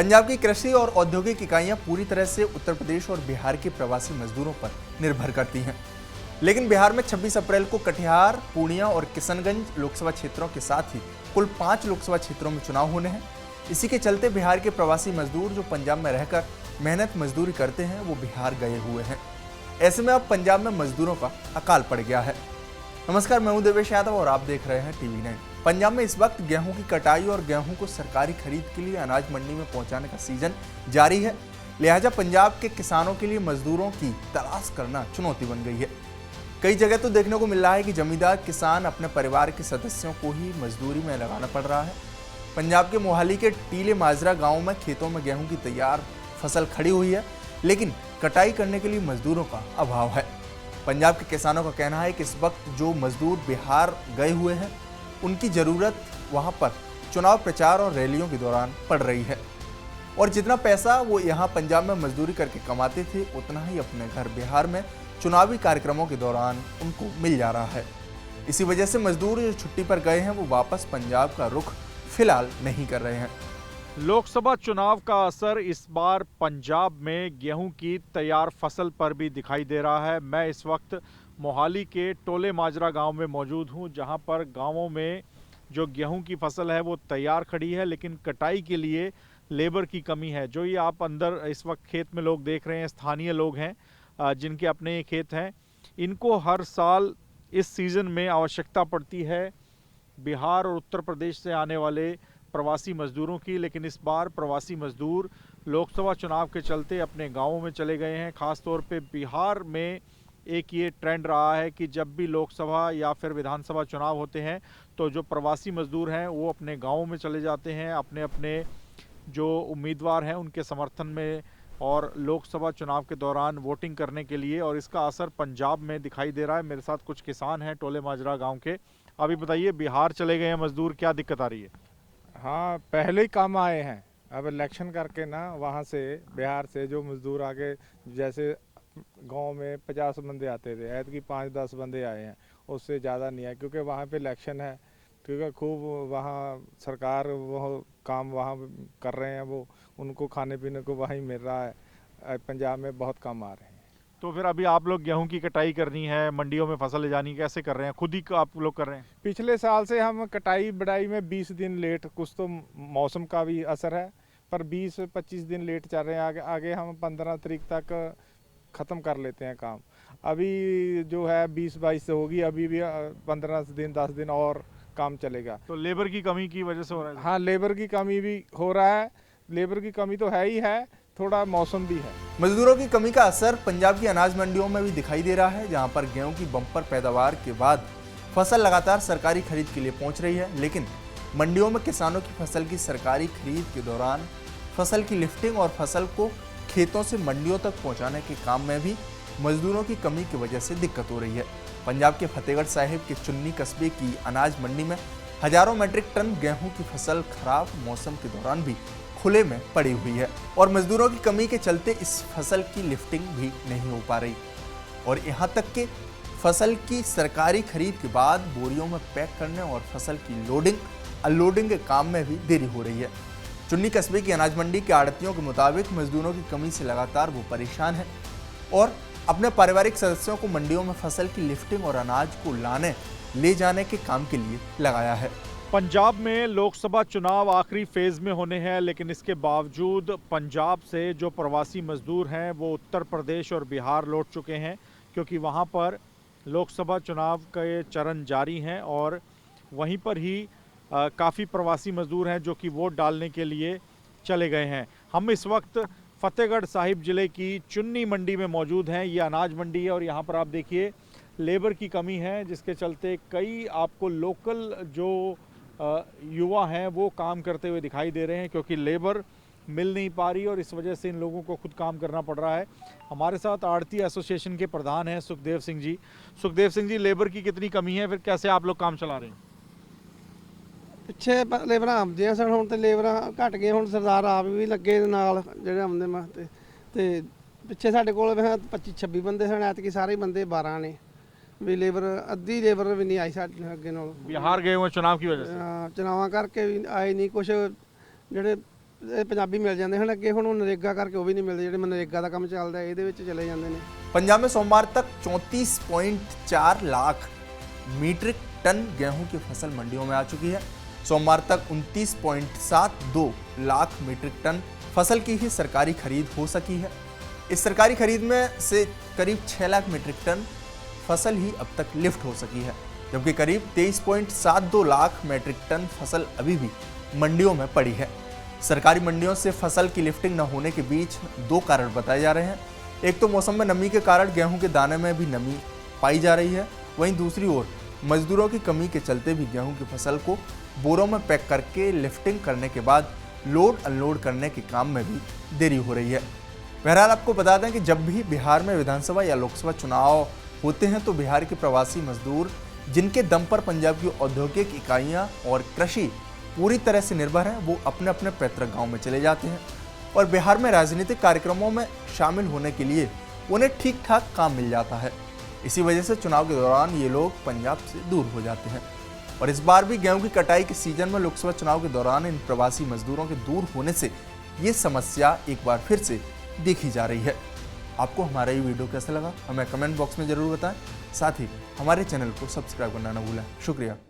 पंजाब की कृषि और औद्योगिक इकाइयां पूरी तरह से उत्तर प्रदेश और बिहार के प्रवासी मजदूरों पर निर्भर करती हैं। लेकिन बिहार में 26 अप्रैल को कटिहार, पूर्णिया और किशनगंज लोकसभा क्षेत्रों के साथ ही कुल 5 लोकसभा क्षेत्रों में चुनाव होने हैं। इसी के चलते बिहार के प्रवासी मजदूर जो पंजाब में रहकर मेहनत मजदूरी करते हैं वो बिहार गए हुए हैं। ऐसे में अब पंजाब में मजदूरों का अकाल पड़ गया है। नमस्कार, मैं हूं देवेश यादव और आप देख रहे हैं टीवी 9। पंजाब में इस वक्त गेहूं की कटाई और गेहूं को सरकारी खरीद के लिए अनाज मंडी में पहुंचाने का सीजन जारी है। लिहाजा पंजाब के किसानों के लिए मजदूरों की तलाश करना चुनौती बन गई है। कई जगह तो देखने को मिल रहा है कि जमींदार किसान अपने परिवार के सदस्यों को ही मजदूरी में लगाना पड़ रहा है। पंजाब के मोहाली के टीले माजरा गाँव में खेतों में गेहूं की तैयार फसल खड़ी हुई है, लेकिन कटाई करने के लिए मजदूरों का अभाव है। पंजाब के किसानों का कहना है कि इस वक्त जो मजदूर बिहार गए हुए हैं उनकी ज़रूरत वहां पर चुनाव प्रचार और रैलियों के दौरान पड़ रही है, और जितना पैसा वो यहां पंजाब में मजदूरी करके कमाते थे उतना ही अपने घर बिहार में चुनावी कार्यक्रमों के दौरान उनको मिल जा रहा है। इसी वजह से मजदूर जो छुट्टी पर गए हैं वो वापस पंजाब का रुख फिलहाल नहीं कर रहे हैं। लोकसभा चुनाव का असर इस बार पंजाब में गेहूं की तैयार फसल पर भी दिखाई दे रहा है। मैं इस वक्त मोहाली के टोले माजरा गांव में मौजूद हूं, जहां पर गांवों में जो गेहूं की फसल है वो तैयार खड़ी है, लेकिन कटाई के लिए लेबर की कमी है। जो ये आप अंदर इस वक्त खेत में लोग देख रहे हैं, स्थानीय लोग हैं जिनके अपने खेत हैं। इनको हर साल इस सीज़न में आवश्यकता पड़ती है बिहार और उत्तर प्रदेश से आने वाले प्रवासी मजदूरों की, लेकिन इस बार प्रवासी मजदूर लोकसभा चुनाव के चलते अपने गांवों में चले गए हैं। ख़ास तौर पे बिहार में एक ये ट्रेंड रहा है कि जब भी लोकसभा या फिर विधानसभा चुनाव होते हैं तो जो प्रवासी मजदूर हैं वो अपने गांवों में चले जाते हैं अपने अपने जो उम्मीदवार हैं उनके समर्थन में और लोकसभा चुनाव के दौरान वोटिंग करने के लिए, और इसका असर पंजाब में दिखाई दे रहा है। मेरे साथ कुछ किसान हैं टोले माजरा गाँव के। अभी बताइए, बिहार चले गए हैं मजदूर, क्या दिक्कत आ रही है? हाँ, पहले ही काम आए हैं। अब इलेक्शन करके ना वहाँ से बिहार से जो मजदूर आगे, जैसे गांव में 50 बंदे आते थे, ऐतकी 5-10 बंदे आए हैं, उससे ज़्यादा नहीं है, क्योंकि वहाँ पे इलेक्शन है। क्योंकि खूब वहाँ सरकार वो काम वहाँ कर रहे हैं, वो उनको खाने पीने को वहीं मिल रहा है। पंजाब में बहुत कम आ रहे हैं। तो फिर अभी आप लोग गेहूं की कटाई करनी है, मंडियों में फसल ले जानी, कैसे कर रहे हैं? खुद ही आप लोग कर रहे हैं? पिछले साल से हम कटाई बढ़ाई में 20 दिन लेट, कुछ तो मौसम का भी असर है, पर 20-25 दिन लेट चल रहे हैं। आगे आगे हम 15 तारीख तक ख़त्म कर लेते हैं काम। अभी जो है 20-22 से होगी, अभी भी 15 दिन 10 दिन और काम चलेगा। तो लेबर की कमी की वजह से हो रहा है? हाँ, लेबर की कमी भी हो रहा है। लेबर की कमी तो है ही है, थोड़ा मौसम भी है। मजदूरों की कमी का असर पंजाब की अनाज मंडियों में भी दिखाई दे रहा है, जहां पर गेहूं की बम्पर पैदावार के बाद फसल लगातार सरकारी खरीद के लिए पहुंच रही है, लेकिन मंडियों में किसानों की फसल की सरकारी खरीद के दौरान फसल की लिफ्टिंग और फसल को खेतों से मंडियों तक पहुंचाने के काम में भी मजदूरों की कमी की वजह से दिक्कत हो रही है। पंजाब के फतेहगढ़ साहिब के चुन्नी कस्बे की अनाज मंडी में हजारों मीट्रिक टन गेहूं की फसल खराब मौसम के दौरान भी खुले में पड़ी हुई है, और मजदूरों की कमी के चलते इस फसल की लिफ्टिंग भी नहीं हो पा रही, और यहाँ तक कि फसल की सरकारी खरीद के बाद बोरियों में पैक करने और फसल की लोडिंग अनलोडिंग के काम में भी देरी हो रही है। चुन्नी कस्बे की अनाज मंडी के आड़तियों के मुताबिक मजदूरों की कमी से लगातार वो परेशान है और अपने पारिवारिक सदस्यों को मंडियों में फसल की लिफ्टिंग और अनाज को लाने ले जाने के काम के लिए लगाया है। पंजाब में लोकसभा चुनाव आखिरी फेज में होने हैं, लेकिन इसके बावजूद पंजाब से जो प्रवासी मजदूर हैं वो उत्तर प्रदेश और बिहार लौट चुके हैं, क्योंकि वहाँ पर लोकसभा चुनाव के चरण जारी हैं और वहीं पर ही काफ़ी प्रवासी मजदूर हैं जो कि वोट डालने के लिए चले गए हैं। हम इस वक्त फतेहगढ़ साहिब ज़िले की चुन्नी मंडी में मौजूद हैं। ये अनाज मंडी है और यहाँ पर आप देखिए लेबर की कमी है, जिसके चलते कई आपको लोकल जो युवा हैं वो काम करते हुए दिखाई दे रहे हैं, क्योंकि लेबर मिल नहीं पा रही और इस वजह से इन लोगों को खुद काम करना पड़ रहा है। हमारे साथ आड़ती एसोसिएशन के प्रधान हैं सुखदेव सिंह जी। सुखदेव सिंह जी, लेबर की कितनी कमी है, फिर कैसे आप लोग काम चला रहे हैं? ਪਿੱਛੇ ਲੇਬਰਾਂ ਆਉਂਦੀਆਂ ਸਨ, ਹੁਣ ਤੇ ਲੇਬਰਾਂ ਘਟ ਗਈਆਂ। ਹੁਣ ਸਰਦਾਰ ਆਪ ਵੀ ਲੱਗੇ ਨਾਲ ਜਿਹੜੇ ਆਉਂਦੇ ਵਾਸਤੇ, ਤੇ ਪਿੱਛੇ ਸਾਡੇ ਕੋਲ 25-26 ਬੰਦੇ ਸਨ, ਐਤਕੀ ਸਾਰੇ ਬੰਦੇ 12 ਨੇ ਵੀ ਲੇਬਰ, ਅੱਧੀ ਲੇਬਰ ਵੀ ਨਹੀਂ ਆਈ ਸਾਡੇ ਅੱਗੇ ਨਾਲ। बिहार गए हुए चुनाव की वजह से? ਚੁਣਾਵਾਂ ਕਰਕੇ ਵੀ ਆਏ ਨਹੀਂ। ਕੁਛ ਜਿਹੜੇ ਇਹ ਪੰਜਾਬੀ ਮਿਲ ਜਾਂਦੇ ਹਨ। ਅੱਗੇ ਹੁਣ ਨਰੇਗਾ ਕਰਕੇ ਉਹ ਵੀ ਨਹੀਂ ਮਿਲਦੇ, ਜਿਹੜੇ ਮਨਰੇਗਾ ਦਾ ਕੰਮ ਚੱਲਦਾ ਇਹਦੇ ਵਿੱਚ ਚਲੇ ਜਾਂਦੇ ਨੇ। पंजाब में सोमवार तक 34.4 लाख मीट्रिक टन गेहूं की फसल मंडियों में आ चुकी है। सोमवार तक 29.72 लाख मीट्रिक टन फसल की ही सरकारी खरीद हो सकी है। इस सरकारी खरीद में से करीब 6 लाख मीट्रिक टन फसल ही अब तक लिफ्ट हो सकी है, जबकि करीब 23.72 लाख मीट्रिक टन फसल अभी भी मंडियों में पड़ी है। सरकारी मंडियों से फसल की लिफ्टिंग न होने के बीच दो कारण बताए जा रहे हैं। एक तो मौसम में नमी के कारण गेहूं के दाने में भी नमी पाई जा रही है, वहीं दूसरी ओर मजदूरों की कमी के चलते भी गेहूं की फसल को बोरों में पैक करके लिफ्टिंग करने के बाद लोड अनलोड करने के काम में भी देरी हो रही है। बहरहाल आपको बता दें कि जब भी बिहार में विधानसभा या लोकसभा चुनाव होते हैं तो बिहार के प्रवासी मजदूर, जिनके दम पर पंजाब की औद्योगिक इकाइयाँ और कृषि पूरी तरह से निर्भर हैं, वो अपने अपने पैतृक गांव में चले जाते हैं और बिहार में राजनीतिक कार्यक्रमों में शामिल होने के लिए उन्हें ठीक ठाक काम मिल जाता है। इसी वजह से चुनाव के दौरान ये लोग पंजाब से दूर हो जाते हैं और इस बार भी गेहूं की कटाई के सीजन में लोकसभा चुनाव के दौरान इन प्रवासी मजदूरों के दूर होने से ये समस्या एक बार फिर से देखी जा रही है। आपको हमारा ये वीडियो कैसा लगा हमें कमेंट बॉक्स में ज़रूर बताएं, साथ ही हमारे चैनल को सब्सक्राइब करना न भूलें। शुक्रिया।